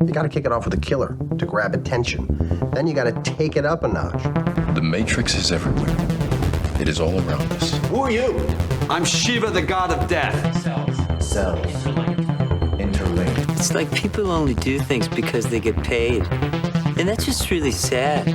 You got to kick it off with a killer to grab attention. Then you got to take it up a notch. The Matrix is everywhere. It is all around us. Who are you? I'm Shiva, the god of death. Cells. Interlinked. It's like people only do things because they get paid. And that's just really sad.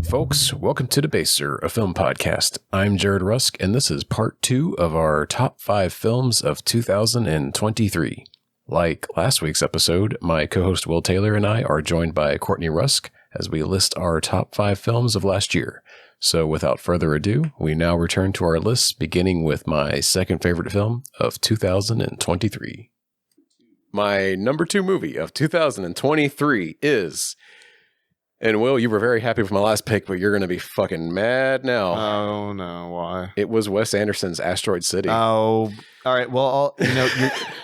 Folks, welcome to Debaser, a film podcast. I'm David Rusk, and this is part 2 of our top 5 films of 2023. Like last week's episode, my co-host Will Taylor and I are joined by Kourtney Rusk as we list our top 5 films of last year. So without further ado, we now return to our list, beginning with my second favorite film of 2023. My number 2 movie of 2023 is... And Will, you were very happy with my last pick, but you're going to be fucking mad now. Oh, no. Why? It was Wes Anderson's Asteroid City. Oh, all right. Well,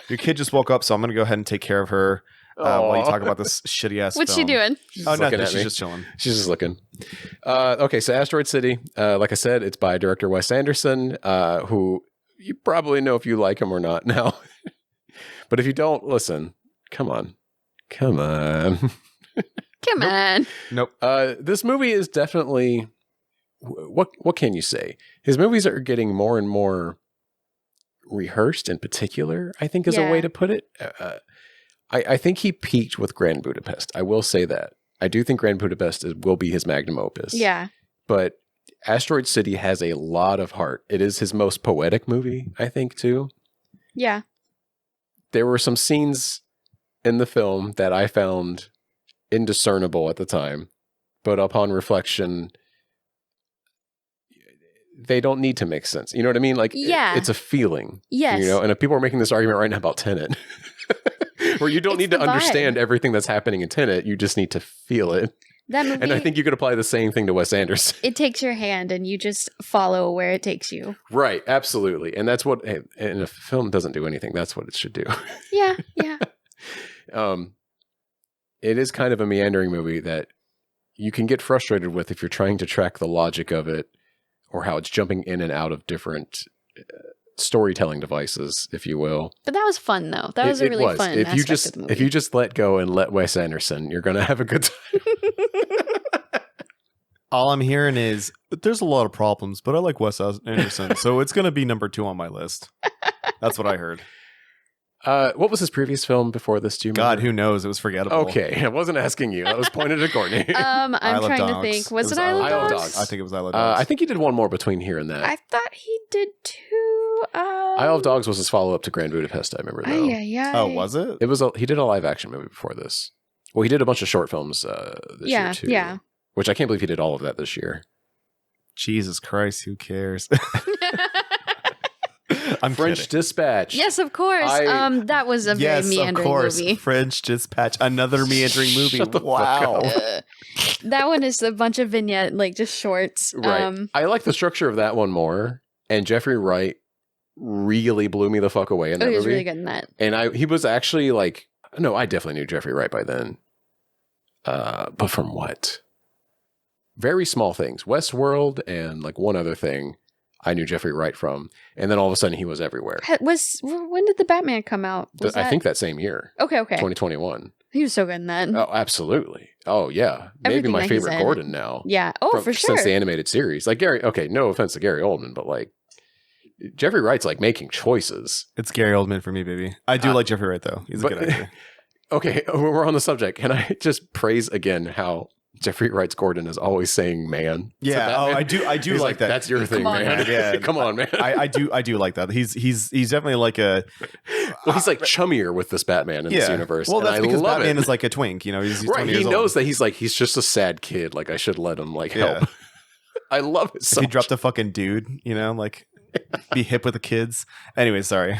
your kid just woke up, so I'm going to go ahead and take care of her while you talk about this shitty-ass What's film. she doing? Oh, nothing. She's just chilling. She's just looking. Okay, so Asteroid City, like I said, it's by director Wes Anderson, who you probably know if you like him or not now. But if you don't, listen, come on. Come on. Come on. Nope. This movie is definitely, what can you say? His movies are getting more and more rehearsed in particular, I think is a way to put it. I think he peaked with Grand Budapest. I will say that. I do think Grand Budapest will be his magnum opus. Yeah. But Asteroid City has a lot of heart. It is his most poetic movie, I think, too. Yeah. There were some scenes in the film that I found indiscernible at the time, but upon reflection, they don't need to make sense. You know what I mean? Like, it's a feeling. Yes. You know, and if people are making this argument right now about Tenet, where you don't need to understand everything that's happening in Tenet, you just need to feel it. That movie, and I think you could apply the same thing to Wes Anderson. It takes your hand and you just follow where it takes you. Right, absolutely. And that's what, and if a film doesn't do anything, that's what it should do. Yeah. It is kind of a meandering movie that you can get frustrated with if you're trying to track the logic of it or how it's jumping in and out of different storytelling devices, if you will. But that was fun, though. That was a really fun aspect of the movie. If you just let go and let Wes Anderson, you're going to have a good time. All I'm hearing is, there's a lot of problems, but I like Wes Anderson, so it's going to be number 2 on my list. That's what I heard. What was his previous film before this? Do you remember? God, who knows? It was forgettable. Okay, I wasn't asking you. That was pointed at Courtney. I'm trying to think. Was it Isle of Dogs? I think it was Isle of Dogs. I think he did one more between here and that. I thought he did 2. Isle of Dogs was his follow-up to Grand Budapest, I remember, though. Oh, was it? He did a live-action movie before this. Well, he did a bunch of short films this year, too. Yeah. Which I can't believe he did all of that this year. Jesus Christ, who cares? I'm French kidding. Dispatch. Yes, of course. That was a very meandering movie. French Dispatch, another meandering movie. Wow. That one is a bunch of vignette, like just shorts. Right. I like the structure of that one more. And Jeffrey Wright really blew me the fuck away in that movie. He was really good in that. And he was actually like, no, I definitely knew Jeffrey Wright by then. But from what? Very small things. Westworld and like one other thing I knew Jeffrey Wright from. And then all of a sudden he was everywhere. When did the Batman come out? I think that same year. Okay. 2021. He was so good in that. Oh, absolutely. Oh, yeah. Maybe my favorite Gordon now. Yeah. Oh, for sure. Since the animated series. Like Gary, okay, no offense to Gary Oldman, but like Jeffrey Wright's like making choices. It's Gary Oldman for me, baby. I do like Jeffrey Wright, though. He's a good actor. Okay, we're on the subject. Can I just praise again how Jeffrey Wright's Gordon is always saying "man"? Yeah, I do He's like that. That's your thing, man. Yeah, come on, man. I do like that. He's definitely like a. Well, he's like chummier with this Batman in this universe. Well, that's because Batman is is like a twink. You know, he's right. He knows that he's just a sad kid. Like I should let him help. I love it. So if he dropped a fucking dude, you know, like be hip with the kids. Anyway, sorry.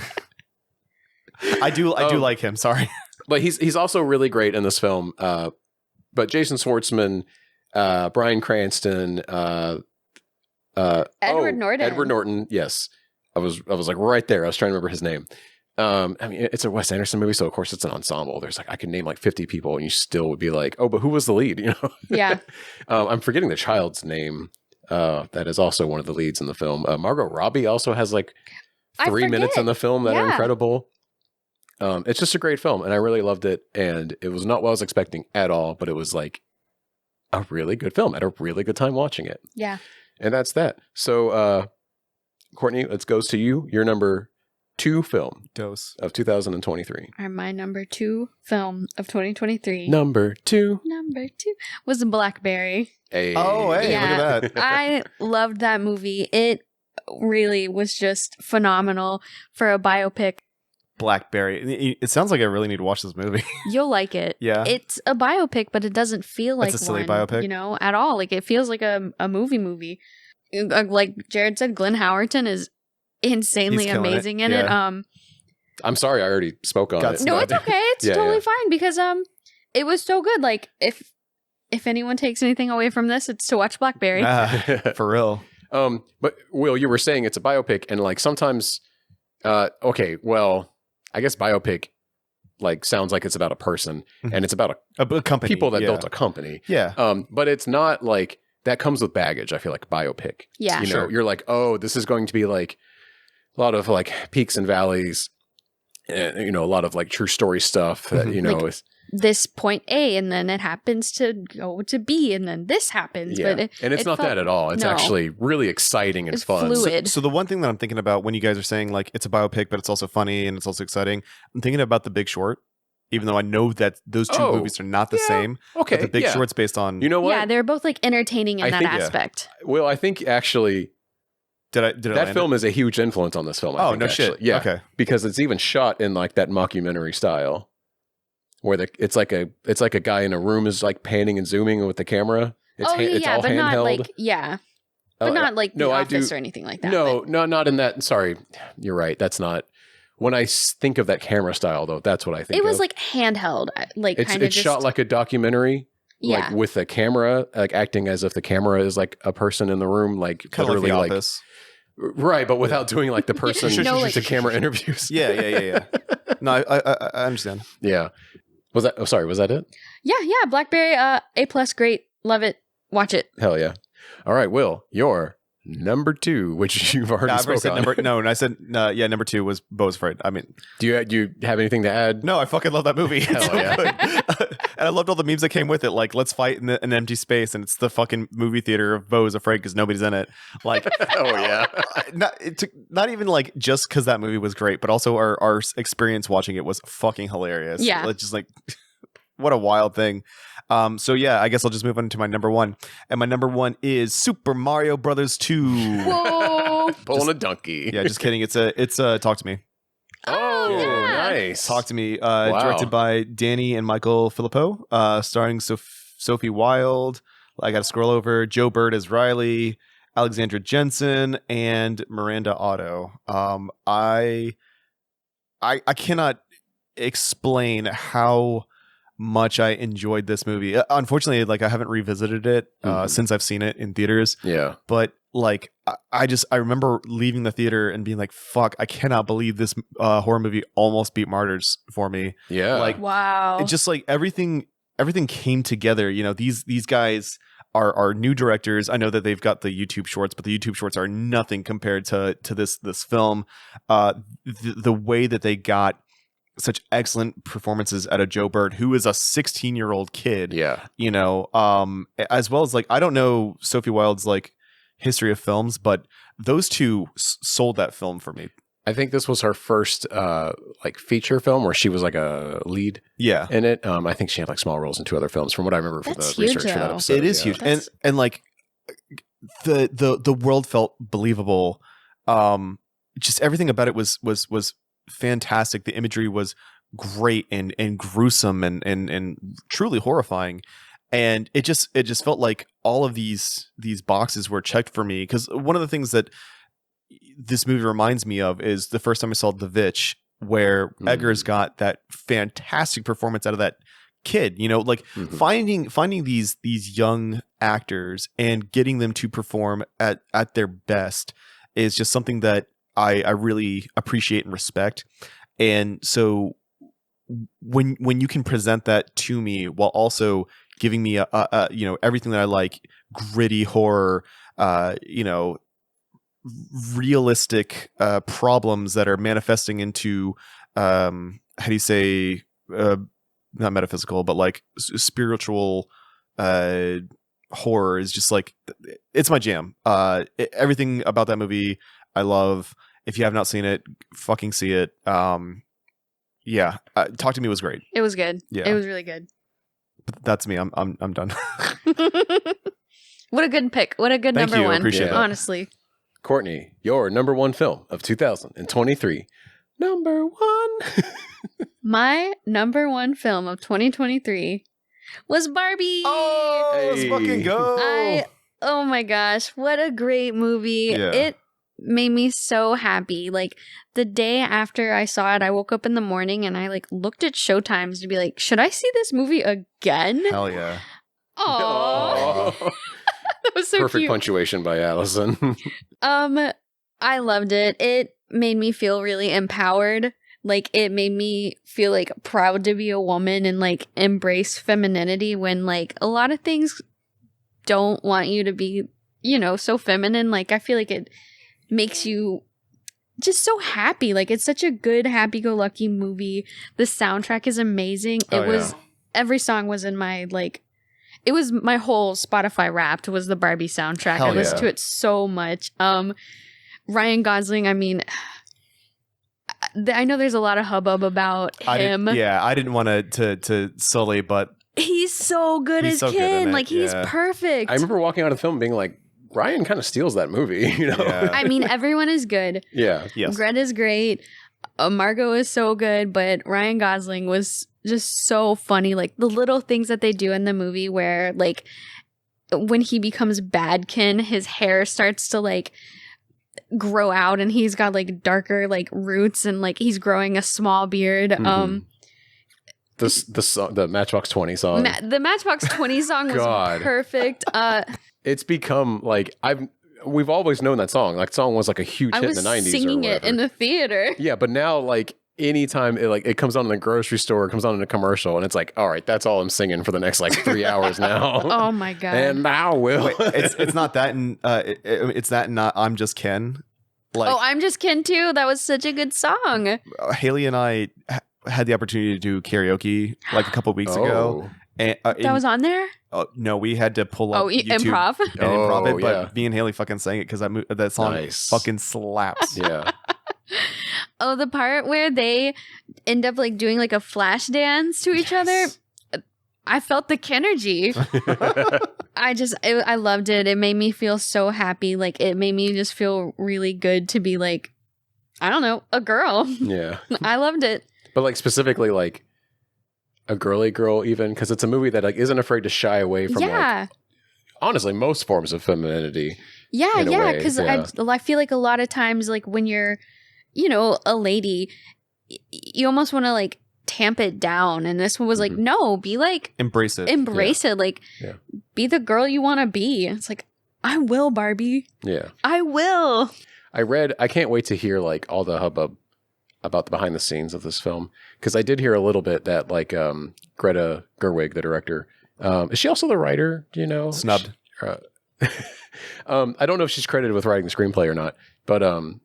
I do like him. Sorry. But he's also really great in this film. But Jason Schwartzman, Bryan Cranston, Edward Norton. Edward Norton, yes. I was like right there. I was trying to remember his name. I mean, it's a Wes Anderson movie, so of course it's an ensemble. There's like I can name like 50 people, and you still would be like, oh, but who was the lead? You know? Yeah. I'm forgetting the child's name. That is also one of the leads in the film. Margot Robbie also has like 3 minutes in the film that are incredible. It's just a great film, and I really loved it. And it was not what I was expecting at all, but it was like a really good film. I had a really good time watching it. Yeah. And that's that. So, Kourtney, it goes to you. Your number 2 film Dose. of 2023. My number 2 film of 2023. Number 2. Number 2 was Blackberry. Hey. Oh, hey, Yeah. look at that. I loved that movie. It really was just phenomenal for a biopic. Blackberry. It sounds like I really need to watch this movie. You'll like it. Yeah. It's a biopic, but it doesn't feel like It's a silly one, biopic? you know, at all. Like it feels like a movie. Like Jared said, Glenn Howerton is insanely He's killing it, amazing in yeah. it. I'm sorry, I already spoke on Got it. some- No, it's okay. It's Yeah, totally yeah. fine because it was so good. Like if anyone takes anything away from this, it's to watch Blackberry. For real. But Will, you were saying it's a biopic, and like sometimes, okay, well, I guess biopic like sounds like it's about a person, and it's about A company. people that yeah. built a company. Yeah. But it's not like that comes with baggage. I feel like biopic. Yeah. You know, Sure. you're like, oh, this is going to be like a lot of like peaks and valleys, and you know, a lot of like true story stuff that you know Like, is This point A, and then it happens to go to B, and then this happens. yeah, But and it's it not felt- that at all. It's no. actually really exciting and It's fun. fluid. So the one thing that I'm thinking about when you guys are saying like it's a biopic, but it's also funny and it's also exciting, I'm thinking about The Big Short, even though I know that those two Oh, movies are not the yeah. same. Okay, But The Big yeah. Short's based on. You know what? Yeah, they're both like entertaining in I that think- aspect. Well, I think actually did I that land film is a huge influence on this film. I Oh, think, no actually. shit. Yeah, Okay. because it's even shot in like that mockumentary style, where it's like a guy in a room is like panning and zooming with the camera. It's it's all but handheld. not like but not like no, The I Office do- or anything like that. No, not in that. Sorry, you're right. That's not. When I think of that camera style, though, that's what I think. It was of. like handheld, like it's kind of it's shot like a documentary, yeah. like with the camera, like acting as if the camera is like a person in the room, like kind of like literally The like Office. right, but without doing like the person No, like- to camera interviews. Yeah. No, I understand. Yeah. Was that? Oh, sorry. Was that it? Yeah, Blackberry, A+, great, love it, watch it. Hell yeah! All right, Will, your number 2, which you've already I've already spoken said on. number. No, and I said number 2 was Beau's Afraid. I mean, Do you have anything to add? no, I fucking love that movie. It's Hell so yeah. good. And I loved all the memes that came with it. Like, let's fight in an empty space, and it's the fucking movie theater of Beau's Afraid because nobody's in it. Like, Oh yeah. not even like just because that movie was great, but also our experience watching it was fucking hilarious. Yeah. It's just like what a wild thing. So yeah, I guess I'll just move on to my number 1, and my number 1 is Super Mario Brothers 2. Whoa. Pulling a donkey. Yeah, just kidding. It's Talk to Me. Oh, yeah. nice. Talk to Me. Wow. Directed by Danny and Michael Filippo. Starring Sophie Wilde. I got to scroll over. Joe Bird as Riley, Alexandra Jensen, and Miranda Otto. I cannot explain how much I enjoyed this movie. Unfortunately, like I haven't revisited it since I've seen it in theaters. Yeah. But like I remember leaving the theater and being like, "Fuck! I cannot believe this horror movie almost beat Martyrs for me." Yeah. Like, Wow. It just like everything came together. You know, these guys are new directors. I know that they've got the YouTube shorts, but the YouTube shorts are nothing compared to this film. The way that they got such excellent performances out of Joe Bird, who is a 16-year-old kid. Yeah. You know, as well as like I don't know Sophie Wilde's like history of films, but those two sold that film for me. I think this was her first like feature film where she was like a lead Yeah. in it. I think she had like small roles in 2 other films from what I remember from That's the huge, research for that though. episode. It is yeah. huge. And like the world felt believable. Just everything about it was fantastic. The imagery was great and gruesome and truly horrifying. And it just felt like all of these boxes were checked for me, because one of the things that this movie reminds me of is the first time I saw The Vitch, where Eggers got that fantastic performance out of that kid. You know, like finding these young actors and getting them to perform at their best is just something that I really appreciate and respect. And so when you can present that to me while also giving me a you know, everything that I like, gritty horror, you know, realistic problems that are manifesting into how do you say, not metaphysical, but like spiritual horror is just like, it's my jam. Everything about that movie I love. If you have not seen it, fucking see it. Yeah, Talk to Me was great. It was good. Yeah. It was really good. That's me. I'm done. What a good pick. What a good Thank number you. I one. appreciate that. Honestly. Kourtney, your number one film of 2023. Number one. My number one film of 2023 was Barbie. Oh, let's Hey. fucking go. Oh my gosh, what a great movie. Yeah. It made me so happy. Like the day after I saw it, I woke up in the morning and I like looked at showtimes to be like, should I see this movie again? Hell yeah. Oh, that was so Perfect cute. punctuation by Allison. I loved it. It made me feel really empowered. Like it made me feel like proud to be a woman and like embrace femininity when like a lot of things don't want you to be, you know, so feminine. Like I feel like it makes you just so happy. Like it's such a good happy-go-lucky movie. The soundtrack is amazing. It was every song was in my like it was my whole Spotify Wrapped was the Barbie soundtrack. Hell I listened yeah. to it so much. Ryan Gosling, I mean, I know there's a lot of hubbub about him. I didn't want to sully, but He's so good He's as so good in Ken. it, Like he's yeah. perfect. I remember walking out of the film being like, Ryan kind of steals that movie, you know? Yeah. I mean, everyone is good. Yeah. yes. Greta's great. Margot is so good, but Ryan Gosling was just so funny. Like the little things that they do in the movie where like when he becomes Badkin, his hair starts to like grow out and he's got like darker like roots and like he's growing a small beard. Mhm. The Matchbox 20 song. The Matchbox 20 song was God. perfect. It's become like we've always known that song. Like, the song was like a huge I hit was in the 90s. singing or it whatever. in the theater. Yeah, but now like anytime it comes on in the grocery store, it comes on in a commercial, and it's like, all right, that's all I'm singing for the next like 3 hours now. Oh my god. And I will. Wait, it's not that, and it's that, and not I'm Just Ken. Like Oh, I'm Just Ken too. That was such a good song. Haley and I had the opportunity to do karaoke like a couple weeks ago. And, That was on there? no, we had to pull up Oh, YouTube improv? and improv it, but yeah. me and Haley fucking sang it because that song Nice. fucking slaps. Yeah. Oh, the part where they end up like doing like a flash dance to each other. I felt the Kenergy. I loved it. It made me feel so happy. Like it made me just feel really good to be like, I don't know, a girl. Yeah. I loved it. But like specifically like a girly girl, even because it's a movie that like isn't afraid to shy away from like Yeah. honestly most forms of femininity. Yeah, in a yeah. way, Because yeah. I feel like a lot of times, like when you're, you know, a lady, you almost want to like tamp it down. And this one was like, Mhm. no, be like, Embrace it. embrace it. Like, Yeah. be the girl you want to be. It's like, I will, Barbie. Yeah. I will. I can't wait to hear like all the hubbub about the behind the scenes of this film, because I did hear a little bit that like Greta Gerwig, the director, is she also the writer? Do you know? Snubbed. I don't know if she's credited with writing the screenplay or not, but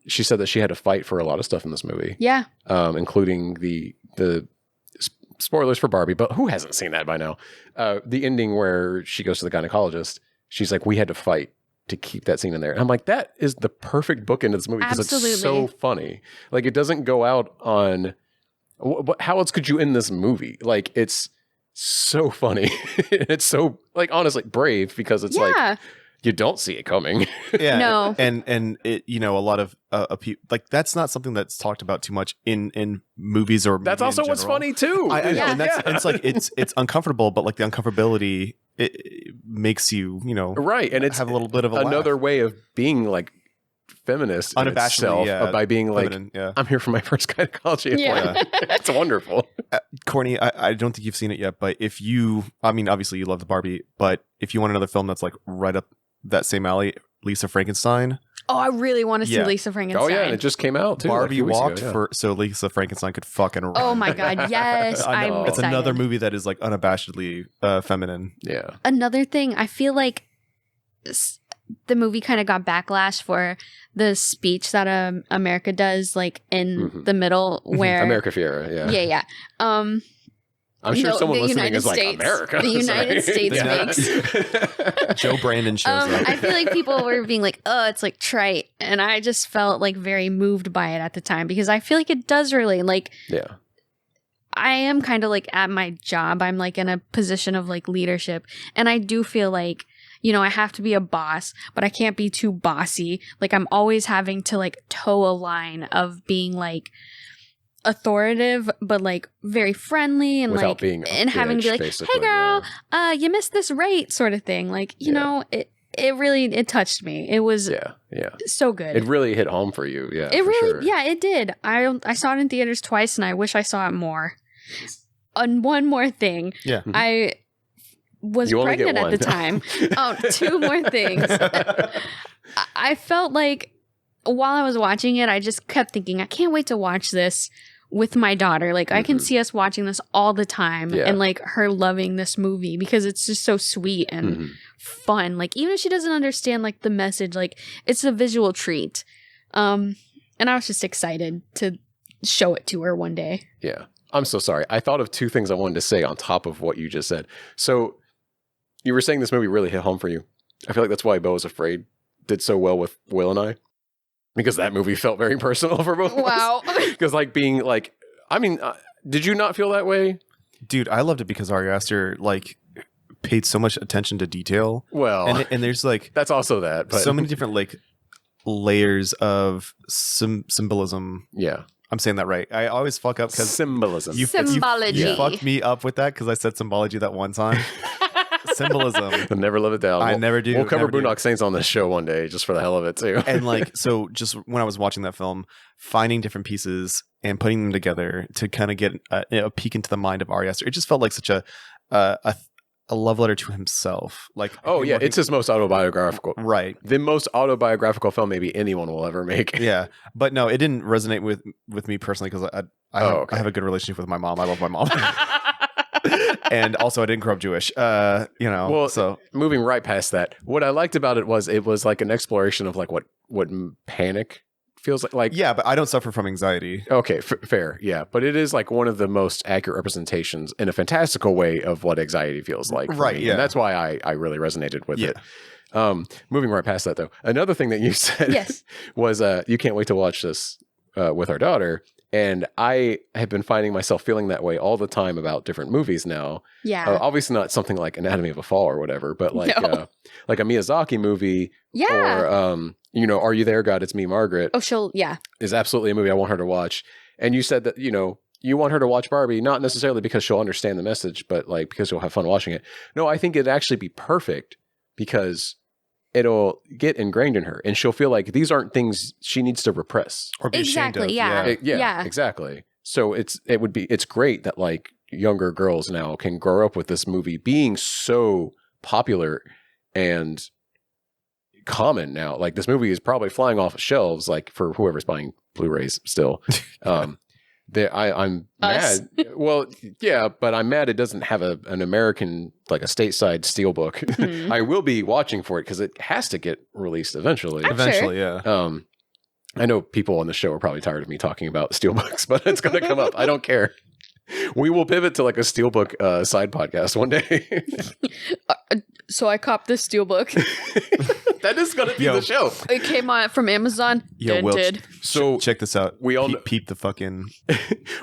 she said that she had to fight for a lot of stuff in this movie, Yeah. including the spoilers for Barbie. But who hasn't seen that by now? The ending where she goes to the gynecologist. She's like, we had to fight to keep that scene in there. And I'm like, that is the perfect book into this movie because it's Absolutely. so funny. Like, it doesn't go out on how else could you end this movie? Like, it's so funny. It's so like honestly brave because it's like Yeah. you don't see it coming. Yeah. No. And it, you know, a lot of like that's not something that's talked about too much in movies or That's media also in what's general. funny too. I know, Yeah. and that's and it's like it's uncomfortable, but like the uncomfortability it makes you right, and it's have a little bit of a another laugh. way of being like feminist in Unabashedly, itself, yeah, by being like, feminine, yeah. I'm here for my first gynecology Yeah. appointment. It's wonderful. Courtney, I don't think you've seen it yet, but if you, I mean, obviously you love the Barbie, but if you want another film that's like right up that same alley, Lisa Frankenstein, Oh, I really want to see Yeah. Lisa Frankenstein. Oh yeah, and it just came out too. like, a Barbie few weeks walked ago, yeah. for so Lisa Frankenstein could fucking run. Oh my god, yes. I I'm know. It's excited. another movie that is like unabashedly feminine. Yeah. Another thing, I feel like the movie kind of got backlash for the speech that America does, like in the middle, where America Fiera, yeah. yeah. I'm sure No, someone the listening United is like, States- America. the United States makes. Joe Brandon shows up. I feel like people were being like, "Oh, it's like trite," and I just felt like very moved by it at the time because I feel like it does really like. Yeah. I am kind of like at my job. I'm like in a position of like leadership, and I do feel like, you know, I have to be a boss, but I can't be too bossy. Like I'm always having to like toe a line of being like authoritative, but like very friendly and Without like being a and having to be bitch, like, basically, "Hey, girl, you missed this rate," sort of thing. Like you know, it really touched me. It was so good. It really hit home for you. Yeah. It for really, sure. yeah, it did. I saw it in theaters twice, and I wish I saw it more. And one more thing, Yeah. I was You only get pregnant at the one. time. Two more things. I felt like while I was watching it, I just kept thinking, I can't wait to watch this with my daughter. Like I can see us watching this all the time, Yeah. and like her loving this movie because it's just so sweet and fun. Like even if she doesn't understand like the message, like it's a visual treat. And I was just excited to show it to her one day. Yeah. I'm so sorry. I thought of two things I wanted to say on top of what you just said. So you were saying this movie really hit home for you. I feel like that's why Beau is Afraid did so well with Will and I. Because that movie felt very personal for both of us. Wow. Because like being like, I mean, did you not feel that way? Dude, I loved it because Ari Aster like paid so much attention to detail. Well, And there's like that's also that. But so many different like layers of symbolism. yeah. I'm saying that right. I always fuck up because Symbolism. Symbology. You fucked me up with that because I said symbology that one time. Symbolism. I'll never live it down. I never do. We'll cover Never do. Boondock Saints on this show one day just for the hell of it too. And like, so just when I was watching that film, finding different pieces and putting them together to kind of get a peek into the mind of Ari Aster, it just felt like such a love letter to himself. Like, Oh yeah, it's his most autobiographical. right. The most autobiographical film maybe anyone will ever make. Yeah, but no, it didn't resonate with me personally because I have a good relationship with my mom. I love my mom. And also I didn't grow up Jewish, Well, so moving right past that, what I liked about it was like an exploration of like what panic feels like. yeah, but I don't suffer from anxiety. Okay, fair. Yeah. But it is like one of the most accurate representations in a fantastical way of what anxiety feels like. for Right, me. yeah. And that's why I really resonated with Yeah. it. Moving right past that though, another thing that you said Yes. was you can't wait to watch this with our daughter. And I have been finding myself feeling that way all the time about different movies now. Yeah. Obviously not something like Anatomy of a Fall or whatever, but like No. like a Miyazaki movie Yeah. or Are You There, God? It's Me, Margaret yeah. is absolutely a movie I want her to watch. And you said that, you want her to watch Barbie, not necessarily because she'll understand the message, but like because she'll have fun watching it. No, I think it'd actually be perfect because it'll get ingrained in her and she'll feel like these aren't things she needs to repress. Or be ashamed of. Exactly, yeah. Yeah, exactly. So it's great that like younger girls now can grow up with this movie being so popular and common now. Like this movie is probably flying off of shelves, like for whoever's buying Blu-rays still. I'm Us. mad. Well, yeah, but I'm mad it doesn't have an American, like a stateside steelbook. Mhm. I will be watching for it because it has to get released eventually. I'm Eventually, yeah. I know people on the show are probably tired of me talking about steelbooks, but it's going to come up. I don't care. We will pivot to like a steelbook side podcast one day. So I copped this steelbook. That is going to be the show. It came on from Amazon. Yo, Will, Dented. So check this out. we all peep the fucking.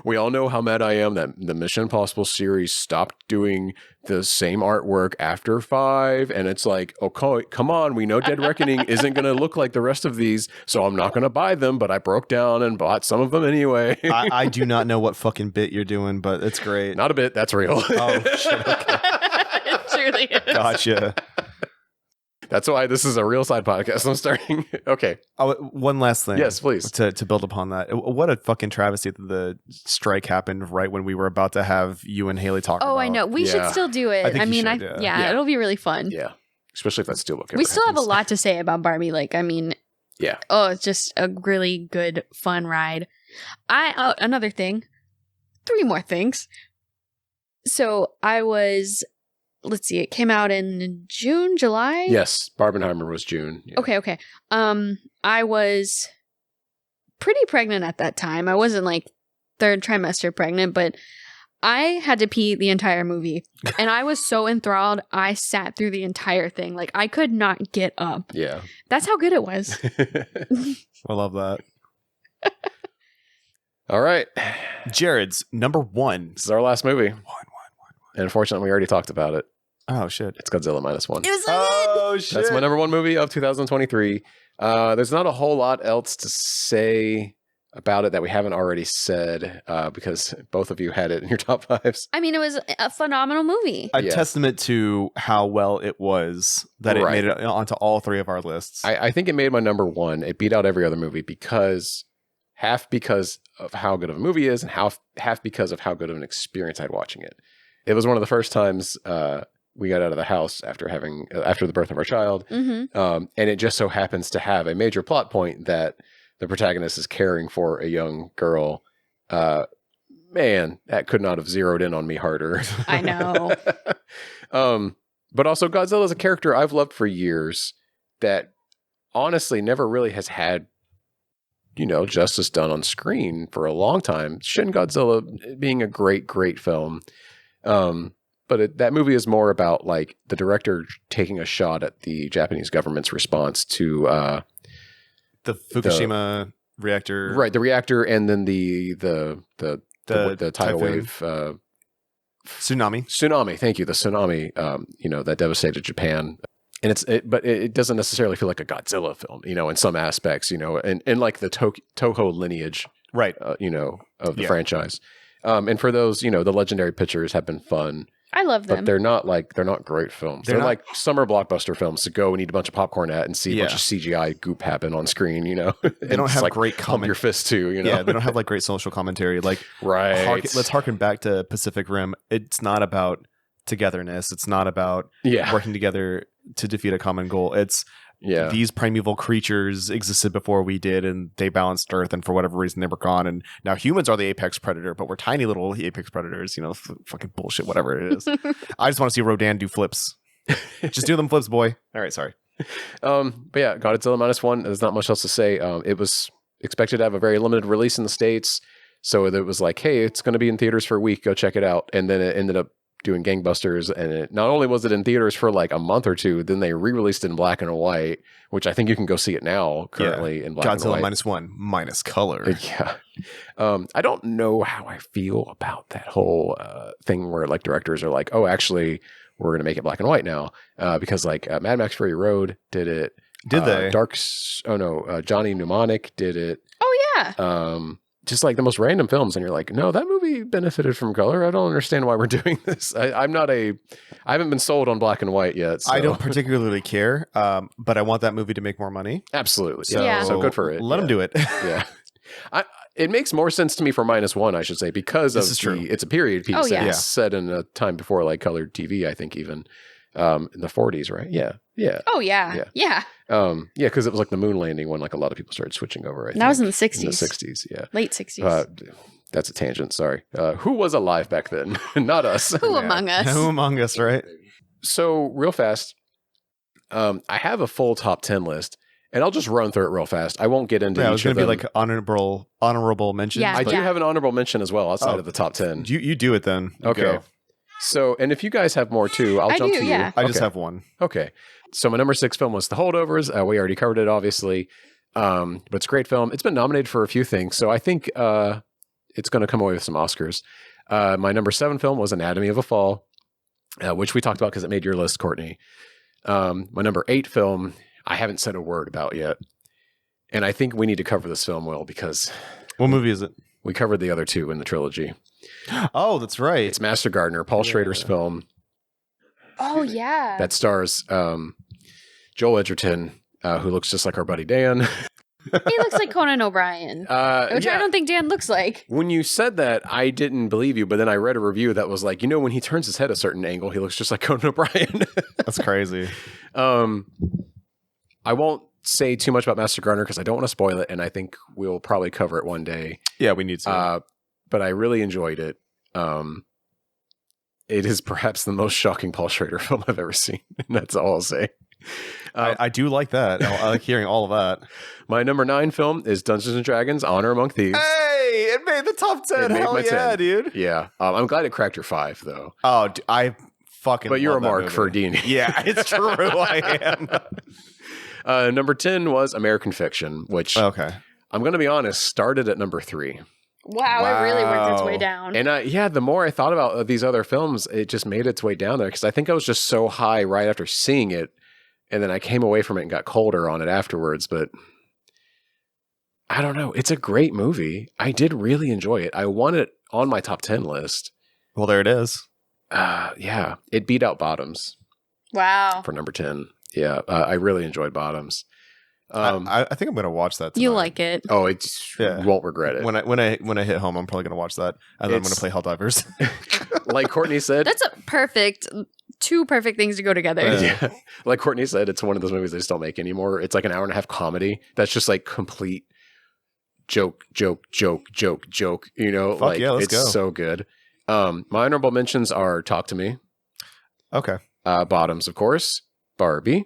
we all know how mad I am that the Mission Impossible series stopped doing the same artwork after 5, and it's like, okay, come on, we know Dead Reckoning isn't going to look like the rest of these, so I'm not going to buy them, but I broke down and bought some of them anyway. I do not know what fucking bit you're doing, but it's great. Not a bit, that's real. Oh shit! Okay. It truly is. Gotcha. That's why this is a real side podcast I'm starting. Okay. Oh, one last thing. Yes, please. To build upon that, what a fucking travesty that the strike happened right when we were about to have you and Haley talk. Oh, about. I know. We should Yeah. still do it. I think I you mean, should, yeah. Yeah. it'll be really fun. Yeah. Especially if that steelbook ever We still have a happens. lot to say about Barbie. Like, I mean, Yeah. oh, it's just a really good, fun ride. Another thing, 3 more things. So I was let's see, it came out in June, July? Yes, Barbenheimer was June. Yeah. Okay. I was pretty pregnant at that time. I wasn't like third trimester pregnant, but I had to pee the entire movie. And I was so enthralled, I sat through the entire thing. Like, I could not get up. Yeah. That's how good it was. I love that. All right. Jared's number 1. This is our last movie. And unfortunately, we already talked about it. Oh, shit. It's Godzilla -1. It was so Oh, shit. That's my number 1 movie of 2023. There's not a whole lot else to say about it that we haven't already said because both of you had it in your top 5s. I mean, it was a phenomenal movie. A Yeah. testament to how well it was that it Right. made it onto all 3 of our lists. I think it made my number 1. It beat out every other movie half because of how good of a movie it is and half because of how good of an experience I had watching it. It was one of the first times we got out of the house after the birth of our child. Mm-hmm. And it just so happens to have a major plot point that the protagonist is caring for a young girl. Man, that could not have zeroed in on me harder. I know. But also Godzilla is a character I've loved for years that honestly never really has had, justice done on screen for a long time. Shin Godzilla being a great, great film. But that movie is more about like the director taking a shot at the Japanese government's response to the Fukushima reactor. right, the reactor, and then the tidal wave Tsunami. Thank you, the tsunami. That devastated Japan. And but it doesn't necessarily feel like a Godzilla film, in some aspects, and like the Toho lineage, Right. of the franchise. And for those, the legendary pictures have been fun. I love them. But they're not great films. They're like summer blockbuster films to go and eat a bunch of popcorn at and see a bunch of CGI goop happen on screen, They don't have great pump your fist too, Yeah, they don't have like great social commentary. Like, right. Let's harken back to Pacific Rim. It's not about togetherness. It's not about working together to defeat a common goal. It's these primeval creatures existed before we did, and they balanced Earth, and for whatever reason they were gone, and now humans are the apex predator, but we're tiny little apex predators, fucking bullshit, whatever it is. I just want to see Rodan do flips. Just do them flips, boy. All right, sorry. But yeah, Godzilla -1, there's not much else to say. It was expected to have a very limited release in the States, so it was like, hey, it's going to be in theaters for a week, go check it out. And then it ended up doing gangbusters, and not only was it in theaters for like a month or two, then they re-released it in black and white, which I think you can go see it now currently in black Godzilla and white. -1 minus color. Yeah. I don't know how I feel about that whole thing where like directors are like, oh, actually we're going to make it black and white now, because like Mad Max Fury Road did it. Did they? Johnny Mnemonic did it. Oh yeah. Just like the most random films, and you're like, no, that movie benefited from color. I don't understand why we're doing this. I haven't been sold on black and white yet. So. I don't particularly care, but I want that movie to make more money. Absolutely. So, so good for it. Let them do it. Yeah. It makes more sense to me for -1, I should say, because This is true. It's a period piece. Oh, yeah. It's set in a time before like colored TV, I think even in the 40s, right? Yeah. Yeah. Oh yeah. Yeah. Because it was like the moon landing when like a lot of people started switching over. That was in the 60s. In the 60s, yeah. Late 60s. That's a tangent, sorry. Who was alive back then? Not us. Who among us? Who among us, right? So real fast, I have a full top 10 list, and I'll just run through it real fast. I won't get into Yeah, it each was going of to be them. like honorable mentions. Yeah. I do have an honorable mention as well outside of the top 10. You do it then. Okay. Go. So, and if you guys have more too, I'll I jump do, to you. yeah. I just Okay. have one. Okay. So my number 6 film was The Holdovers. We already covered it, obviously. But it's a great film. It's been nominated for a few things. So I think it's going to come away with some Oscars. My number 7 film was Anatomy of a Fall, which we talked about because it made your list, Courtney. My number 8 film, I haven't said a word about yet. And I think we need to cover this film, Will, because What movie is it? we covered the other 2 in the trilogy. Oh, that's right. It's Master Gardener, Paul Schrader's film. Oh yeah. That stars Joel Edgerton, who looks just like our buddy Dan. He looks like Conan O'Brien, which I don't think Dan looks like. When you said that, I didn't believe you, but then I read a review that was like, when he turns his head a certain angle, he looks just like Conan O'Brien. That's crazy. I won't say too much about Master Gardener because I don't want to spoil it, and I think we'll probably cover it one day. Yeah, we need to. But I really enjoyed it. it is perhaps the most shocking Paul Schrader film I've ever seen. And that's all I'll say. I do like that. I like hearing all of that. My number 9 film is Dungeons and Dragons: Honor Among Thieves. Hey, it made the top 10. It made Hell my yeah, 10. dude. Yeah. I'm glad it cracked your 5, though. Oh, I fucking But you're a love that mark movie. for D&D. Yeah, it's true. I am. Number 10 was American Fiction, which Okay. I'm going to be honest, started at number 3. Wow, it really worked its way Wow. down. And the more I thought about these other films, it just made its way down there because I think I was just so high right after seeing it. And then I came away from it and got colder on it afterwards. But I don't know. It's a great movie. I did really enjoy it. I want it on my top 10 list. Well, there it is. Yeah. It beat out Bottoms Wow. for number 10. Yeah. I really enjoyed Bottoms. I think I'm going to watch that tonight. You like it. Oh, it Yeah. won't regret it. When I hit home, I'm probably going to watch that. And then I'm going to play Helldivers. Like Kourtney said. That's a perfect, two perfect things to go together. Yeah. Like Kourtney said, it's one of those movies they just don't make anymore. It's like an hour and a half comedy that's just like complete joke. You know, Fuck like yeah, let's it's go. so good. My honorable mentions are Talk to Me, Okay. Bottoms, of course, Barbie.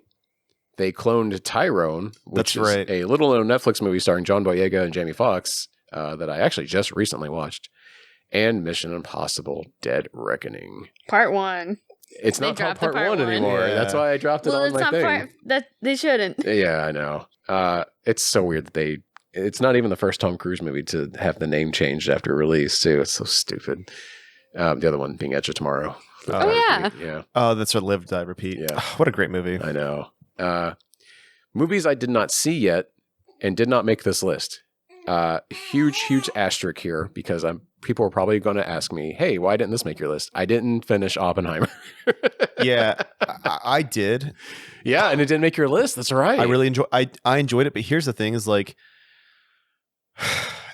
They cloned Tyrone, which That's is right. a little-known Netflix movie starring John Boyega and Jamie Foxx that I actually just recently watched, and Mission Impossible: Dead Reckoning. Part 1. It's They not called dropped the part part 1 one. anymore. Yeah. That's why I dropped it Well, on it's my not thing. part that they shouldn't. Yeah, I know. It's so weird that it's not even the first Tom Cruise movie to have the name changed after release, too. It's so stupid. The other one being Edge of Tomorrow. yeah. Yeah, Oh, that's a Live, Die, Repeat. Yeah. What a great movie. I know. Movies I did not see yet and did not make this list. Huge asterisk here because people are probably going to ask me, hey, why didn't this make your list? I didn't finish Oppenheimer. Yeah, I did. Yeah, and it didn't make your list. That's right. I really I enjoyed it, but here's the thing: is like,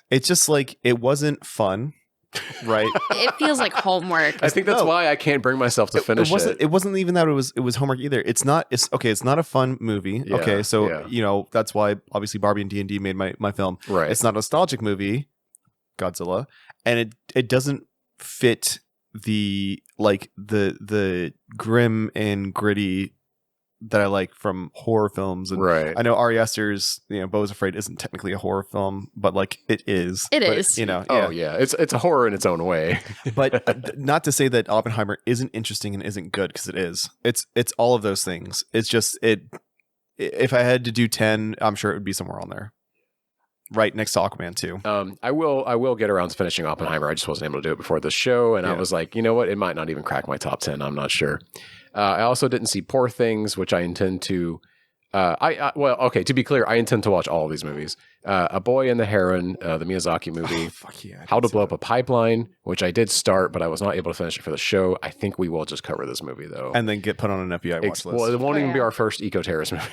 it's just like it wasn't fun, right? It feels like homework. I think that's No. why I can't bring myself to finish it. It wasn't even that it was homework either. It's not. It's okay. It's not a fun movie. Yeah, Okay, so yeah. you know that's why obviously Barbie and D&D made my film. Right. It's not a nostalgic movie, Godzilla, and it doesn't fit the grim and gritty that I like from horror films. And Right. I know Ari Aster's Beau is Afraid isn't technically a horror film, but like it is. It But, is. You know. Oh yeah, it's a horror in its own way. But not to say that Oppenheimer isn't interesting and isn't good, because it is. It's all of those things. It's just if I had to do 10, I'm sure it would be somewhere on there, right next to Aquaman 2. I will get around to finishing Oppenheimer. I just wasn't able to do it before the show, and I Yeah. was like, you know what? It might not even crack my top 10. I'm not sure. I also didn't see Poor Things, which I intend to. To be clear, I intend to watch all of these movies. A Boy and the Heron, the Miyazaki movie. Fuck yeah! How to Blow Up a Pipeline, which I did start, but I was not able to finish it for the show. I think we will just cover this movie though, And then get put on an FBI watch list. Well, it won't Oh, even be yeah. our first eco-terrorist movie.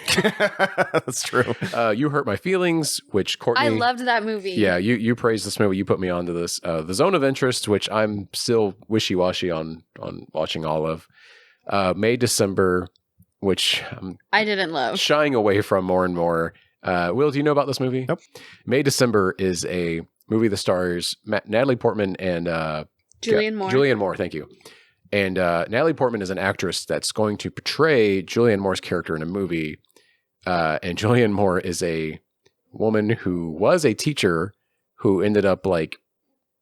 That's true. You Hurt My Feelings, which Courtney. I loved that movie. Yeah, you praised this movie. You put me onto this. The Zone of Interest, which I'm still wishy-washy on watching all of. May, December, which I'm I didn't love. shying away from more and more. Will, do you know about this movie? Nope. May, December is a movie that stars Natalie Portman and Julianne Moore. Julianne Moore, thank you. And Natalie Portman is an actress that's going to portray Julianne Moore's character in a movie. And Julianne Moore is a woman who was a teacher who ended up like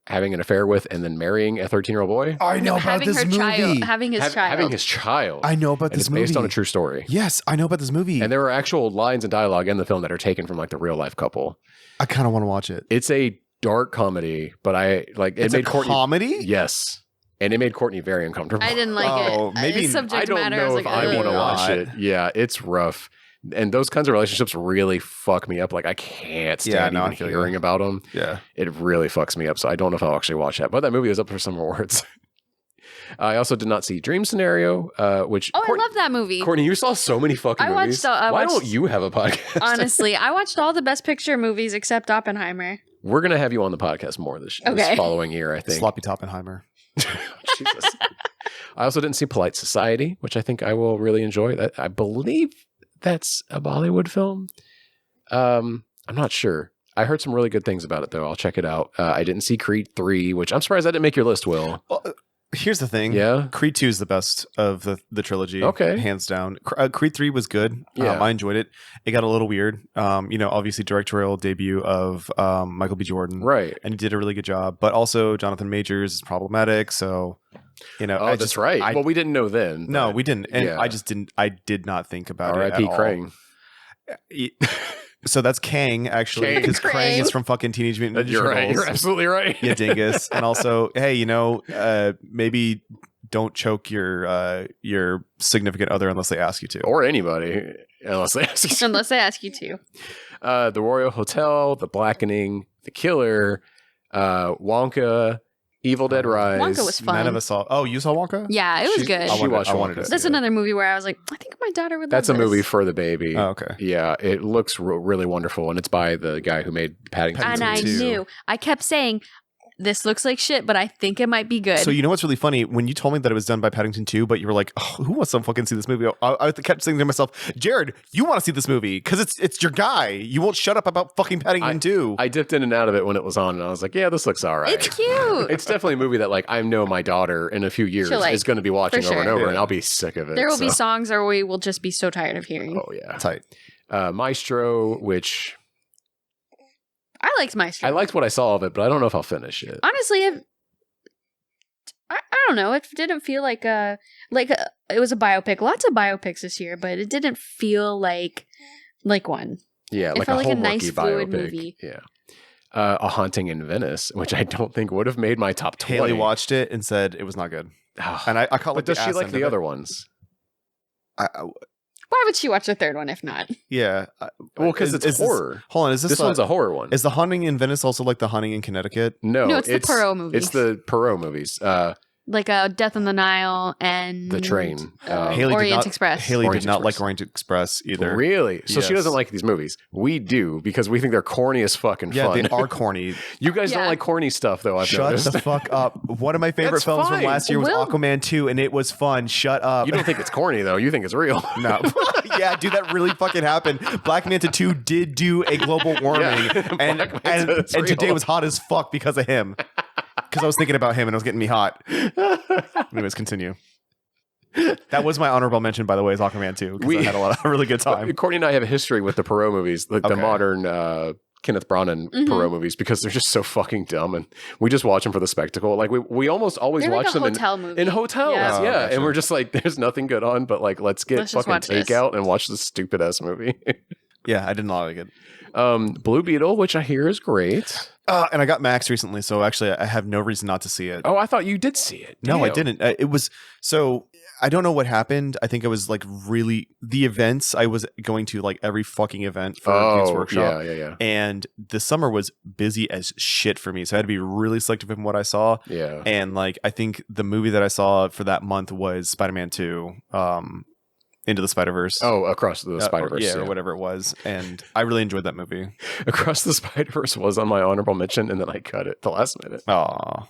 having an affair with and then marrying a 13-year-old boy. I know about having this her movie. child. Having his child. Having his child. I know about And this it's movie. based on a true story. Yes, I know about this movie. And there are actual lines and dialogue in the film that are taken from like the real life couple. I kind of want to watch it. It's a dark comedy, but It's a Courtney. comedy. Yes. And it made Courtney very uncomfortable. I didn't like Oh, it. maybe- Subject I don't matter know is if like, I want to ugh. watch not. it. Yeah, it's rough. And those kinds of relationships really fuck me up. Like I can't Yeah, stand no, I even feel you. hearing about them. Yeah. It really fucks me up. So I don't know if I'll actually watch that. But that movie is up for some awards. I also did not see Dream Scenario, which Oh, I love that movie. Courtney, you saw so many fucking I movies. watched- I Why watched- don't you have a podcast? Honestly, I watched all the Best Picture movies except Oppenheimer. We're gonna have you on the podcast more this Okay. following year, I think. Sloppy Toppenheimer. Jesus. I also didn't see Polite Society, which I think I will really enjoy. That I believe that's a Bollywood film. I'm not sure. I heard some really good things about it, though. I'll check it out. I didn't see Creed 3, which I'm surprised that didn't make your list, Will. Here's the thing. Yeah. Creed 2 is the best of the trilogy. Okay. Hands down. Creed 3 was good. Yeah. I enjoyed it. It got a little weird. Obviously directorial debut of Michael B. Jordan. Right. And he did a really good job. But also Jonathan Majors is problematic. So, that's right. Well, we didn't know then. No, but- we didn't. And yeah. I did not think about it at R.I.P. all. Krang. So that's Kang, actually, Krang. because Krang Krang. is from fucking Teenage Mutant Ninja You're right. Turtles. You're absolutely right. Yeah, dingus. And also, hey, maybe don't choke your significant other unless they ask you to. Or anybody, unless they ask you. Unless I ask you to. The Royal Hotel, The Blackening, The Killer, Wonka, Evil Dead Rise. Wonka was fun. None of us saw. Oh, you saw Wonka? Yeah, it was good. She watched I wanted Wonka. to That's see it. another movie where I was like, I think my daughter would love That's a this. movie for the baby. Oh, okay. Yeah, it looks really wonderful, and it's by the guy who made Paddington. And I 2. knew. I kept saying, this looks like shit, but I think it might be good. So you know what's really funny? When you told me that it was done by Paddington 2, but you were like, oh, who wants to fucking see this movie? I kept saying to myself, Jared, you want to see this movie because it's your guy. You won't shut up about fucking Paddington 2. I dipped in and out of it when it was on, and I was like, yeah, this looks all right. It's cute. It's definitely a movie that like I know my daughter in a few years She'll like, is going to be watching for over and sure. over, Yeah. and I'll be sick of it. There will be so- songs or we will just be so tired of hearing. Oh yeah, Tight. Maestro, which I liked Maestro. I liked what I saw of it, but I don't know if I'll finish it. Honestly, I don't know. It didn't feel like it was a biopic. Lots of biopics this year, but it didn't feel like one. Yeah, It like felt a like a whole nice, rookie fluid biopic. movie. Yeah, A Haunting in Venice, which I don't think would have made my top 20. Haley watched it and said it was not good. And I caught like but does the she ass like end the of other it. ones? Why would she watch the third one if not? Yeah. Well, because it's horror. Hold on. Is This one's a horror one. Is The Haunting in Venice also like The Haunting in Connecticut? No, No, it's the Perot movies. It's the Perot movies. Like Death on the Nile and The Train. Orient Express. Haley Orient did not Express. like Orient Express either. Really? So she Yes. doesn't like these movies. We do because we think they're corny as fucking Yeah, fun. they are corny. You guys Yeah. don't like corny stuff, though. I've Shut noticed. the fuck up. One of my favorite That's films fine. from last year was Will- Aquaman 2, and it was fun. Shut up. You don't think it's corny though. You think it's real. No. Yeah, dude, that really fucking happened. Black Manta 2 did do a global warming, Yeah. and Black Manta is and today real. was hot as fuck because of him. Because I was thinking about him and it was getting me hot. Anyways, continue. That was my honorable mention, by the way, is Aquaman 2, because I had a really good time. Courtney and I have a history with the Perot movies, like the Okay. modern Kenneth Branagh Perot movies, because they're just so fucking dumb, and we just watch them for the spectacle. Like we almost always They're watch like a them hotel movie. in hotels, Yeah. Oh, yeah. gotcha. And we're just like, there's nothing good on, but like, let's get Let's just fucking watch this. takeout and watch this stupid ass movie. Yeah, I did not like it. Blue Beetle, which I hear is great. And I got Max recently, so actually I have no reason not to see it. Oh, I thought you did see it. No, I Damn. didn't. It was so I don't know what happened. I think it was like really the events. I was going to like every fucking event for Games Oh, Workshop. yeah. And the summer was busy as shit for me. So I had to be really selective in what I saw. Yeah. And like I think the movie that I saw for that month was Spider-Man 2, Into the Spider-Verse. Oh, Across the Spider-Verse. or whatever it was. And I really enjoyed that movie. Across the Spider-Verse was on my honorable mention, and then I cut it the last minute. Oh,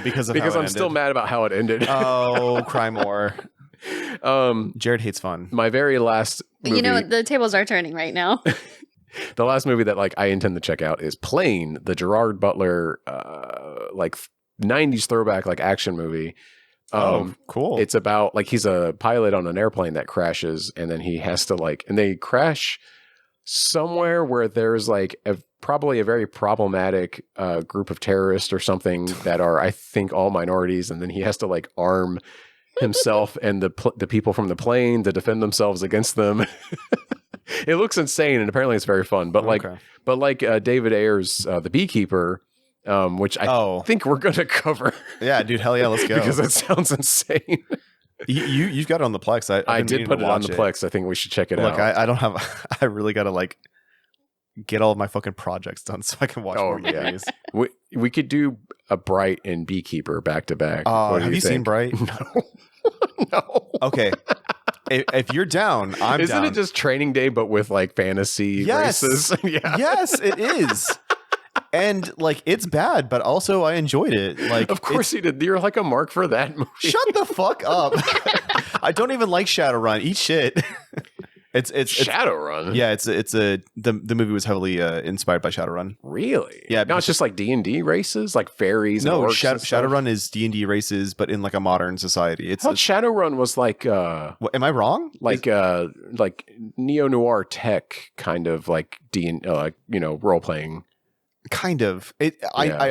because of Because how it I'm still ended. mad about how it ended. Oh, cry more. Jared hates fun. My very last movie, You know, the tables are turning right now. the last movie that like I intend to check out is Plane, the Gerard Butler like 90s throwback like action movie. Cool. It's about like he's a pilot on an airplane that crashes, and then he has to like, and they crash somewhere where there's like probably a very problematic group of terrorists or something that are, I think, all minorities, and then he has to like arm himself and the people from the plane to defend themselves against them. It looks insane, and apparently it's very fun. But like David Ayer's The Beekeeper, which I think we're gonna cover. Yeah, dude, hell yeah, let's go. Because it sounds insane. You've got it on the Plex. I did put it on the Plex. I think we should check it Look, out. I don't have. I really got to like get all of my fucking projects done so I can watch more movies. We could do a Bright and Beekeeper back to back. Have you seen think? Bright? No. Okay. If you're down, I'm Isn't down. it just Training Day but with like fantasy races? Yeah. Yes, it is. And like it's bad, but also I enjoyed it. Like, of course you did. You're like a mark for that movie. Shut the fuck up. I don't even like Shadowrun. Eat shit. It's Shadowrun. Yeah, the movie was heavily inspired by Shadowrun. Really? Yeah, No, it's just like D&D races, like fairies. No, and orcs and stuff? Shadowrun is D&D races, but in like a modern society. I thought Shadowrun was like what, am I wrong? like neo noir tech kind of like role playing. Kind of. Yeah.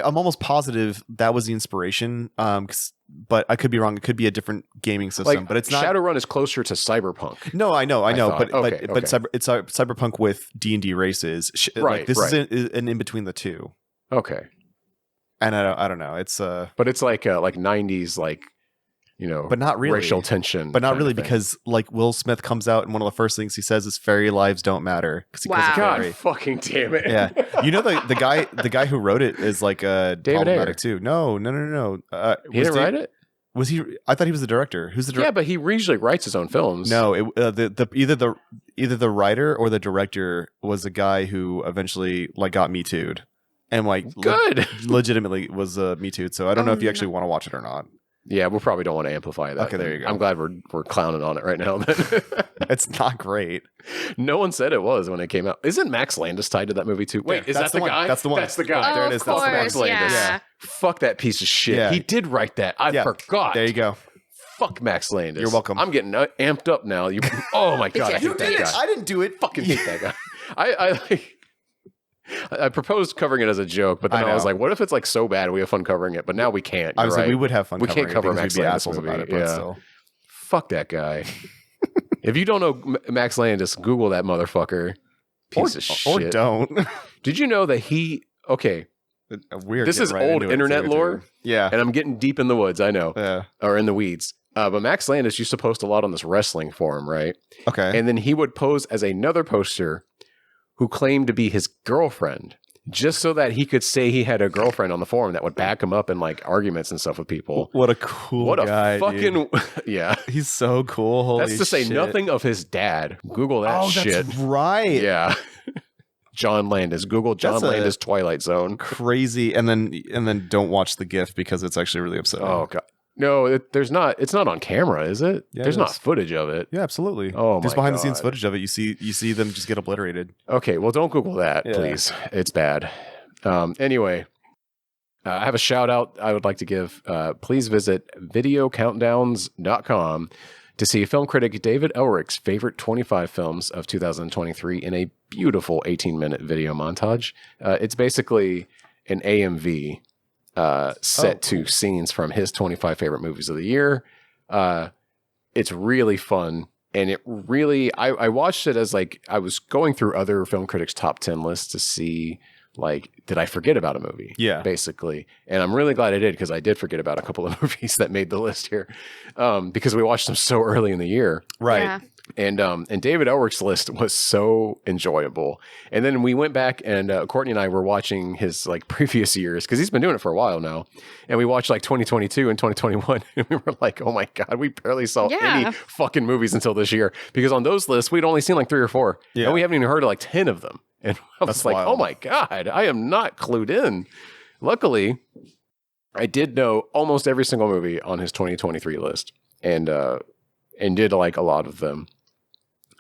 I'm almost positive that was the inspiration. But I could be wrong. It could be a different gaming system. Like, but it's not. Shadowrun is closer to Cyberpunk. No, I know. thought. But Okay, but it's cyberpunk with D&D races. Right, Like, this right. is an in between the two. Okay, And I don't know. It's but it's like 90s but not really. racial tension, But not kind really of thing. because like Will Smith comes out and one of the first things he says is fairy lives don't matter because he calls it God fairy. fucking damn it. Yeah, you know the guy who wrote it is like David problematic Ayer. too. No. He didn't write it. Was he? I thought he was the director. Who's the director? Yeah, but he usually writes his own films. No, either the writer or the director was the guy who eventually like got Me Too'd and like Good. legitimately was Me Too'd. So I don't know if you actually want to watch it or not. Yeah, we probably don't want to amplify that. Okay, there you go. I'm glad we're clowning on it right now. It's not great. No one said it was when it came out. Isn't Max Landis tied to that movie too? Wait, Yeah, is that's that the the one. guy? That's the one. That's the guy. Oh, there it of is. That's course, Max Landis. yeah. Fuck that piece of shit. Yeah. He did write that. I Yeah. forgot. There you go. Fuck Max Landis. You're welcome. I'm getting amped up now. Oh my god, I hate that guy. I didn't do it. Fucking hate that guy. I proposed covering it as a joke, but then I I was know. like, what if it's like so bad we have fun covering it? But now we can't. I You're was like, right. we would have fun. We can't covering cover it Max because we'd be Landis assholes movie. about it, but Yeah. still. Fuck that guy. If you don't know Max Landis, Google that motherfucker. Piece of shit. Or don't. Did you know that he? Okay, Weird. this is old internet lore, Yeah. and I'm getting deep in the woods. I know, Yeah. or in the weeds. But Max Landis used to post a lot on this wrestling forum, right? Okay. And then he would pose as another poster who claimed to be his girlfriend, just so that he could say he had a girlfriend on the forum that would back him up in like arguments and stuff with people. What a cool What a guy, fucking dude. yeah. He's so cool. Holy That's to say shit. nothing of his dad. Google that shit. That's right. Yeah. John Landis. Google John That's a- Landis Twilight Zone. Crazy. And then don't watch the GIF because it's actually really upsetting. Oh god. No, there's not. It's not on camera, is it? Yeah, There's it not is. footage of it. Yeah, absolutely. Oh Just my behind the scenes God. footage of it, you see them just get obliterated. Okay, well, don't Google that, Yeah. please. It's bad. Anyway, I have a shout out I would like to give. Please visit videocountdowns.com to see film critic David Ehrlich's favorite 25 films of 2023 in a beautiful 18-minute video montage. It's basically an AMV set to scenes from his 25 favorite movies of the year. It's really fun. And it really, I watched it as like, I was going through other film critics' top 10 lists to see, like, did I forget about a movie? Yeah. Basically. And I'm really glad I did because I did forget about a couple of movies that made the list here because we watched them so early in the year. Right. Yeah. And David Ehrlich's list was so enjoyable. And then we went back and Kourtney and I were watching his like previous years because he's been doing it for a while now. And we watched like 2022 and 2021 and we were like, oh my God, we barely saw Yeah. any fucking movies until this year because on those lists, we'd only seen like 3 or 4 Yeah. and we haven't even heard of like 10 of them. And I was That's like, wild. oh my God, I am not clued in. Luckily, I did know almost every single movie on his 2023 list and did like a lot of them.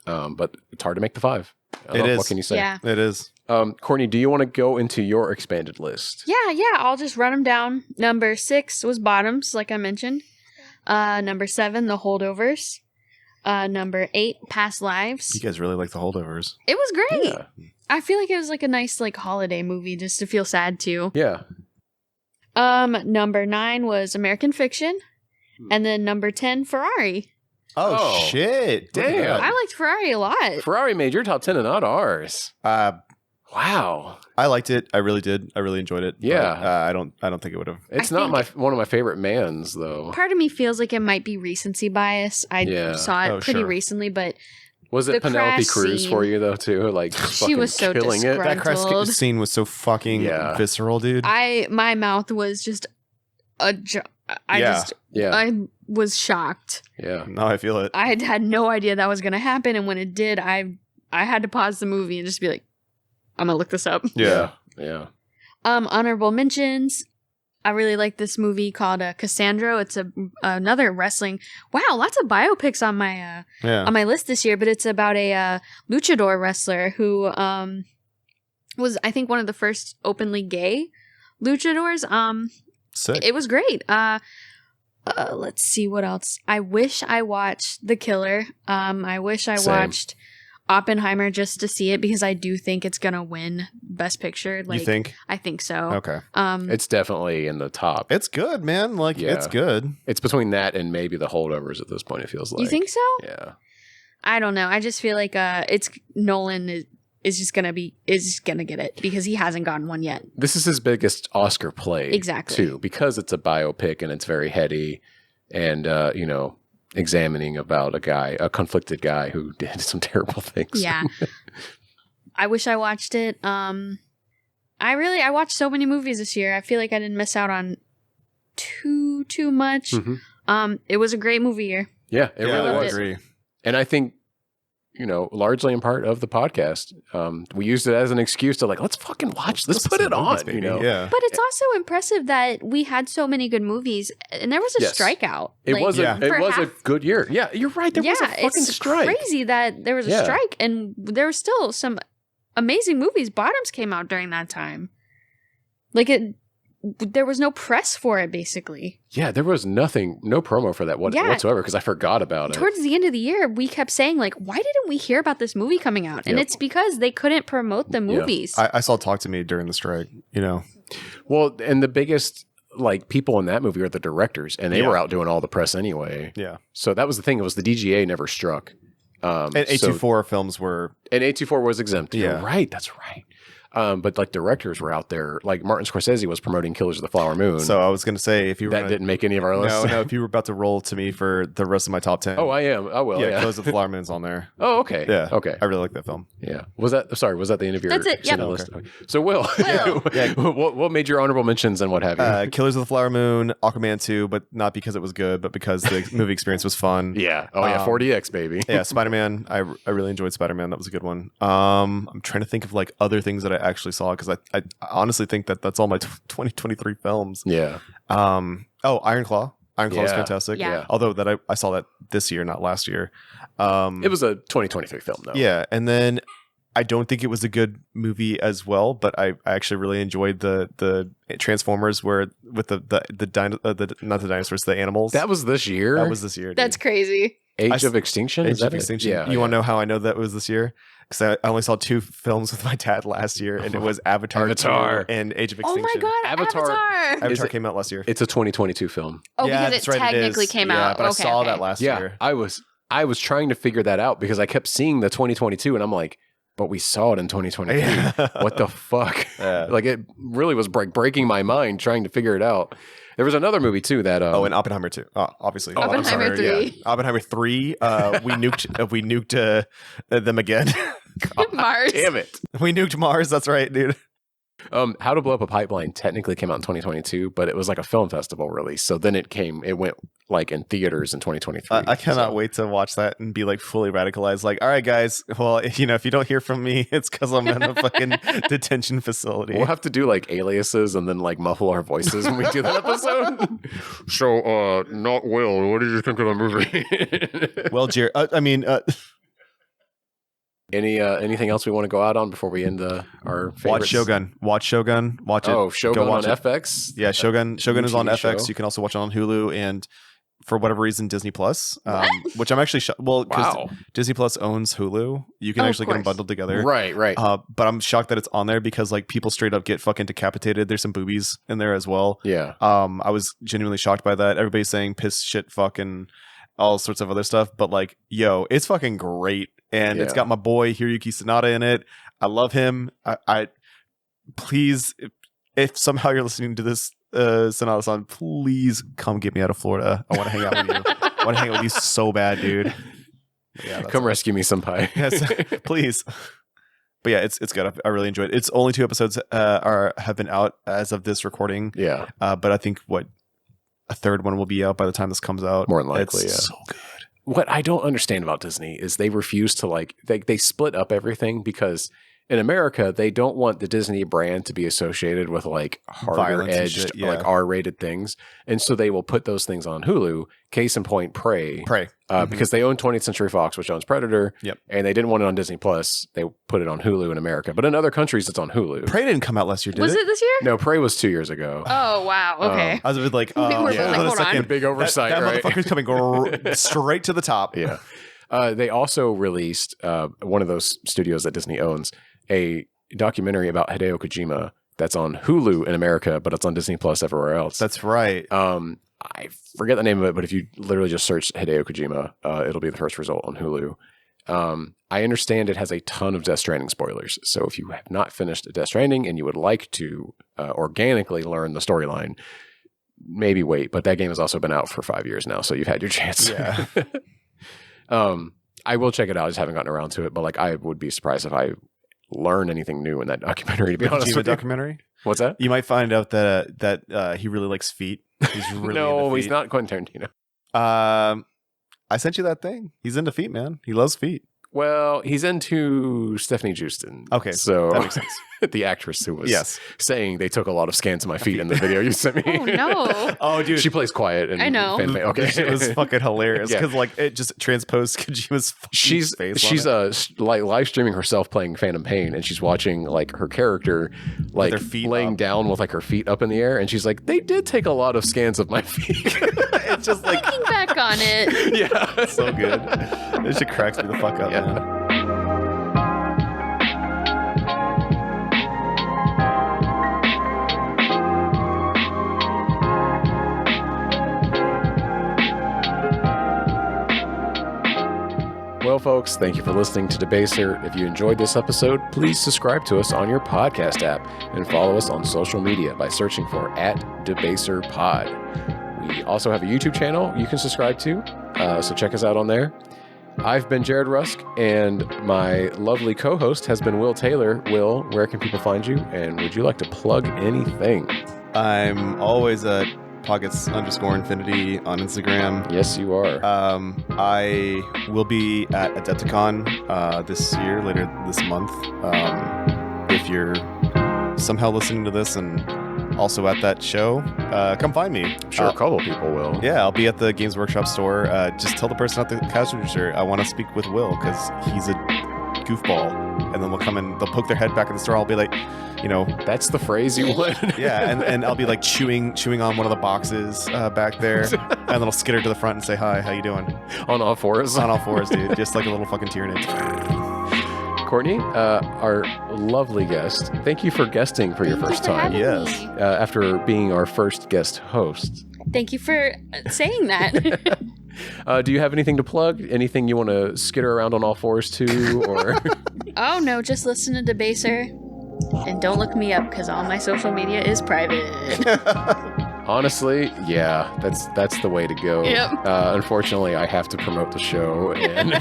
But it's hard to make the 5. It is. What can you say? Yeah. It is. Courtney, do you want to go into your expanded list? Yeah, I'll just run them down. Number 6 was Bottoms, like I mentioned. Number 7, The Holdovers. Number 8, Past Lives. You guys really like The Holdovers. It was great. Yeah. I feel like it was like a nice like holiday movie just to feel sad too. Yeah. Number 9 was American Fiction. And then number 10, Ferrari. Oh, Oh, shit. Look at damn. that. I liked Ferrari a lot. Ferrari made your top 10 and not ours. Wow. I liked it. I really did. I really enjoyed it. Yeah. But, I don't think it would have. It's I not think- one of my favorite Mans, though. Part of me feels like it might be recency bias. I Yeah. saw it Oh, pretty sure. recently, but Was it the Penelope crash Cruz for scene- you, though, too? Like, She was so killing it? disgruntled. That crash scene was so fucking Yeah. visceral, dude. my mouth was just Yeah. Yeah. I was shocked. Yeah. No, I feel it. I had no idea that was going to happen, and when it did, I had to pause the movie and just be like, I'm gonna look this up. Yeah. Yeah. Honorable mentions. I really like this movie called Cassandra. It's another wrestling. Wow, lots of biopics on my list this year. But it's about a luchador wrestler who was, I think, one of the first openly gay luchadors. Sick. It was great. Let's see what else. I wish I watched The Killer. I wish I Same. watched Oppenheimer just to see it because I do think it's gonna win Best Picture. Like, You think? I think so. Okay. It's definitely in the top. It's good, man. Like, Yeah. it's good. It's between that and maybe The Holdovers at this point, it feels like. You think so? Yeah. I don't know. I just feel like it's Nolan is just gonna get it because he hasn't gotten one yet. This is his biggest Oscar play. Exactly. Too, because it's a biopic and it's very heady and, examining about a conflicted guy who did some terrible things. Yeah. I wish I watched it. I watched so many movies this year. I feel like I didn't miss out on too much. Mhm. It was a great movie year. Yeah, it really loved I was. it. agree. And I think, largely in part of the podcast, we used it as an excuse to let's fucking watch this, put it on, Yeah. But it's also impressive that we had so many good movies, and there was a Yes. strikeout. It was a half- good year. Yeah, you're right. There was a fucking it's strike. crazy that there was a Yeah. strike, and there were still some amazing movies. Bottoms came out during that time. There was no press for it, basically. Yeah, there was no promo for that Yeah. whatsoever because I forgot about it. Towards the end of the year, we kept saying, why didn't we hear about this movie coming out? And Yep. it's because they couldn't promote the movies. I saw Talk to Me during the strike, Well, and the biggest people in that movie are the directors, and they Yeah. were out doing all the press anyway. Yeah. So that was the thing. It was the DGA never struck. And A24 films were. And A24 was exempt. Yeah. You're right. That's right. But directors were out there. Like Martin Scorsese was promoting Killers of the Flower Moon. So I was going to say, if you were that didn't make any of our lists. No, if you were about to roll to me for the rest of my top 10. Oh, I am. I will. Yeah. Killers of the Flower Moon's on there. Oh, okay. Yeah. Okay. I really like that film. Yeah. Was that the end of your That's it, yep. Cinema list? Okay. So Will, Yeah. what made your honorable mentions and what have you? Killers of the Flower Moon, Aquaman 2, but not because it was good, but because the movie experience was fun. Yeah. Oh yeah. 4DX baby. Yeah, Spider-Man. I really enjoyed Spider-Man. That was a good one. I'm trying to think of other things that I actually saw because I honestly think that's all my 2023 films. Yeah. Iron Claw. Iron Claw was Yeah. fantastic. Yeah. Although that I saw that this year, not last year. It was a 2023 film though. Yeah, and then I don't think it was a good movie as well, but I actually really enjoyed the Transformers where with the not the dinosaurs, the animals. That was this year. That was this year. Dude. That's crazy. Age of Extinction. Age Is that of it? Extinction. Yeah. You want to know how I know that was this year? Because I only saw 2 films with my dad last year, and it was Avatar 2 and Age of Oh Extinction. my god, Avatar- Avatar! Avatar came out last year. It's a 2022 film. Oh, Yeah, because that's it right, technically is. came Yeah, out. but I Okay, saw okay. that last Yeah. year. I was trying to figure that out because I kept seeing the 2022 and I'm like, but we saw it in 2023. Yeah. What the fuck? Yeah. It really was breaking my mind trying to figure it out. There was another movie too that and Oppenheimer 2, obviously. Oh, I'm Oppenheimer sorry, 3. Oppenheimer 3. We nuked them again. Mars. damn it. We nuked Mars. That's right, dude. How to Blow Up a Pipeline technically came out in 2022, but it was like a film festival release. So then it went in theaters in 2023. I cannot So- wait to watch that and be fully radicalized. All right, guys. Well, if you don't hear from me, it's because I'm in a fucking detention facility. We'll have to do aliases and then muffle our voices when we do that episode. So, not Will. What did you think of the movie? Well, Jared, Anything else we want to go out on before we end our favorites? watch Shogun. Watch Shogun. Watch it. Oh, Shogun Go watch on it. FX. Yeah, Shogun is on TV FX. show. You can also watch it on Hulu and for whatever reason Disney Plus, which I'm actually because Wow. Disney Plus owns Hulu. You can Oh, of actually get them course. bundled together. Right. But I'm shocked that it's on there because people straight up get fucking decapitated. There's some boobies in there as well. Yeah. I was genuinely shocked by that. Everybody's saying piss, shit, fucking all sorts of other stuff, but it's fucking great, and it's Yeah. got my boy Hiroyuki Sanada in it. I love him. I please, if somehow you're listening to this Sanada-san, please come get me out of Florida. I want to hang out with you. I want to hang out with you so bad, dude. Yeah, that's Come rescue me, senpai. Yes, please. But yeah, it's good. I really enjoyed it. It's only 2 episodes have been out as of this recording. Yeah. But I think a third one will be out by the time this comes out. More than likely, It's yeah. so good. What I don't understand about Disney is they refuse to they split up everything because in America, they don't want the Disney brand to be associated with like harder Violence and edged, shit, yeah. like R-rated things. And so they will put those things on Hulu. Case in point, Prey. Because they own 20th Century Fox, which owns Predator. Yep. And they didn't want it on Disney Plus. They put it on Hulu in America. But in other countries, it's on Hulu. Prey didn't come out last year, did Was it this year? No, Prey was 2 years ago. Oh, wow. Okay. I was like, We were hold like, on a hold on. second. Big oversight, That right? motherfucker's coming straight to the top. Yeah. They also released, one of those studios that Disney owns, a documentary about Hideo Kojima that's on Hulu in America, but it's on Disney Plus everywhere else. That's right. I forget the name of it, but if you literally just search Hideo Kojima, it'll be the first result on Hulu. I understand it has a ton of Death Stranding spoilers. So if you have not finished Death Stranding and you would like to organically learn the storyline, maybe wait. But that game has also been out for 5 years now, so you've had your chance. Yeah. I will check it out. I just haven't gotten around to it. But like, I would be surprised if I learn anything new in that documentary. To be honest Kojima with you. documentary. What's that? You might find out that he really likes feet. He's really No, into he's feet. not Quentin Tarantino. I sent you that thing. He's into feet, man. He loves feet. Well, he's into Stephanie Jewston. Okay, So that makes sense. the actress who was Yes. saying they took a lot of scans of my feet in the video you sent me. Oh, no. Oh, dude. She plays quiet. And I know. Okay. It was fucking hilarious Yeah. because like it just transposed Kojima's fucking face. She's like live streaming herself playing Phantom Pain, and she's watching like her character like their feet laying up. down with like her feet up in the air, and she's like, they did take a lot of scans of my feet. It's just like Looking back on it. Yeah, so good. It shit cracks me the fuck up, Yeah. man. Well, folks, thank you for listening to Debaser. If you enjoyed this episode, please subscribe to us on your podcast app and follow us on social media by searching for @DebaserPod. We also have a YouTube channel you can subscribe to, so check us out on there. I've been Jared Rusk, and my lovely co-host has been Will Taylor. Will, where can people find you, and would you like to plug anything? I'm always at Pockets_Infinity on Instagram. Yes, you are. I will be at Adepticon this year, later this month. If you're somehow listening to this and also at that show, come find me. I'm sure a couple people will. Yeah, I'll be at the Games Workshop store. Just tell the person at the cash register I want to speak with Will because he's a goofball. And then they'll come and they'll poke their head back in the store. I'll be like, you know, That's the phrase you would. yeah, and I'll be like chewing on one of the boxes back there, and then I'll skitter to the front and say hi, how you doing? On all fours. On all fours, dude, just like a little fucking tyrannid. Kourtney, our lovely guest, thank you for guesting for your Thank you first for time. having Yes. me. After being our first guest host. Thank you for saying that. Do you have anything to plug? Anything you want to skitter around on all fours to? Or Oh, no, just listen to Debaser. And don't look me up because all my social media is private. honestly, yeah, that's the way to go. Yep. Unfortunately, I have to promote the show, and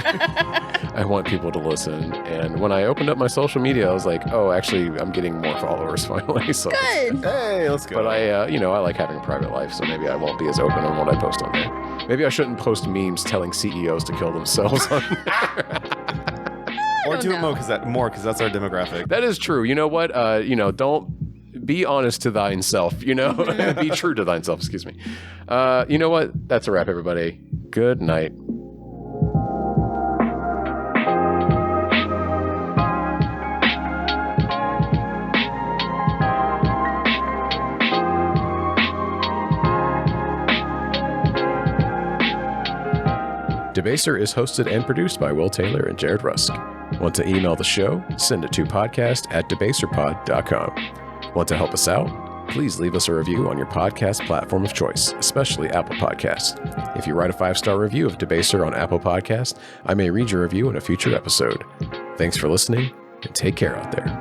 I want people to listen. And when I opened up my social media, I was like, oh, actually, I'm getting more followers finally. So, Good. Hey, let's go. but I like having a private life, so maybe I won't be as open on what I post on there. Maybe I shouldn't post memes telling CEOs to kill themselves on or don't do it know. more because that's our demographic. That is true. You know what? Don't be honest to thine self, be true to thine self, excuse me. You know what? That's a wrap, everybody. Good night. Debaser is hosted and produced by Will Taylor and Jared Rusk. Want to email the show? Send it to podcast@debaserpod.com. Want to help us out? Please leave us a review on your podcast platform of choice, especially Apple Podcasts. If you write a 5-star review of Debaser on Apple Podcasts, I may read your review in a future episode. Thanks for listening, and take care out there.